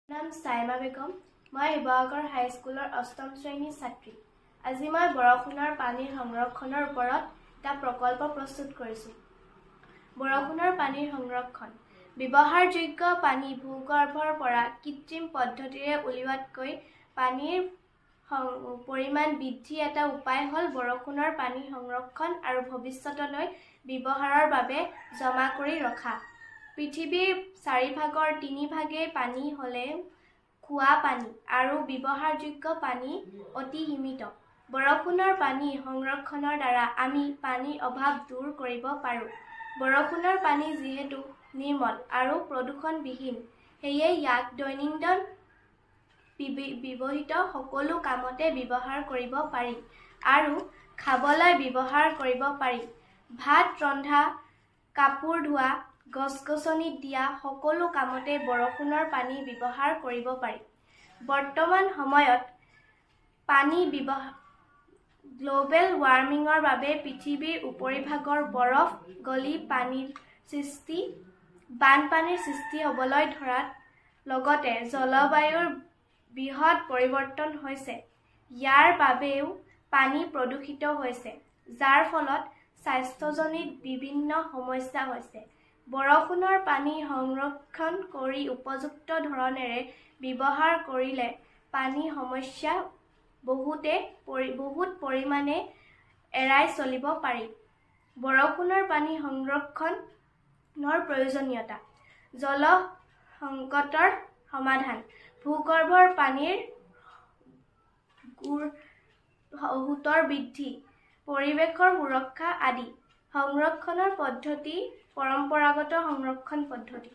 নাম সাইমা বেগম। মই শিৱসাগৰ হাইস্কুলৰ অষ্টম শ্ৰেণীৰ ছাত্ৰী। আজি মই বৰষুণৰ পানীৰ সংৰক্ষণৰ ওপৰত এটা প্ৰকল্প প্ৰস্তুত কৰিছোঁ। বৰষুণৰ পানীৰ সংৰক্ষণ। ব্যৱহাৰযোগ্য পানী ভূগৰ্ভৰ পৰা কৃত্ৰিম পদ্ধতিৰে উলিওৱাতকৈ পানীৰ পৰিমাণ বৃদ্ধিৰ এটা উপায় হ'ল বৰষুণৰ পানী সংৰক্ষণ আৰু ভৱিষ্যতলৈ ব্যৱহাৰৰ বাবে জমা কৰি ৰখা। পৃথিৱীৰ 4ভাগৰ 3ভাগেই পানী হ'লে খোৱা পানী আৰু ব্যৱহাৰযোগ্য পানী অতি সীমিত। বৰষুণৰ পানী সংৰক্ষণৰ দ্বাৰা আমি পানীৰ অভাৱ দূৰ কৰিব পাৰোঁ। বৰষুণৰ পানী যিহেতু নিৰ্মল আৰু প্ৰদূষণবিহীন, সেয়ে ইয়াক দৈনন্দিন ব্যৱহৃত সকলো কামতে ব্যৱহাৰ কৰিব পাৰি আৰু খাবলৈ ব্যৱহাৰ কৰিব পাৰি। ভাত ৰন্ধা, কাপোৰ ধোৱা, গছ-গছনিত দিয়া সকলো কামতে বৰষুণৰ পানী ব্যৱহাৰ কৰিব পাৰি। বৰ্তমান সময়ত গ্লোবেল ৱাৰ্মিঙৰ বাবে পৃথিৱীৰ উপৰিভাগৰ বৰফ গলি বানপানীৰ সৃষ্টি হ'বলৈ ধৰাৰ লগতে জলবায়ুৰ বৃহৎ পৰিৱৰ্তন হৈছে। ইয়াৰ বাবেও পানী প্ৰদূষিত হৈছে, যাৰ ফলত স্বাস্থ্যজনিত বিভিন্ন সমস্যা হৈছে। বৰষুণৰ পানী সংৰক্ষণ কৰি উপযুক্ত ধৰণেৰে ব্যৱহাৰ কৰিলে পানীৰ সমস্যা বহুত পৰিমাণে এৰাই চলিব পাৰি। বৰষুণৰ পানী সংৰক্ষণৰ প্ৰয়োজনীয়তা। জল সংকটৰ সমাধান। ভূগৰ্ভৰ পানীৰ সোঁতৰ বৃদ্ধি, পৰিৱেশৰ সুৰক্ষা আদি। সংৰক্ষণৰ পদ্ধতি পৰম্পৰাগত সংৰক্ষণ পদ্ধতি।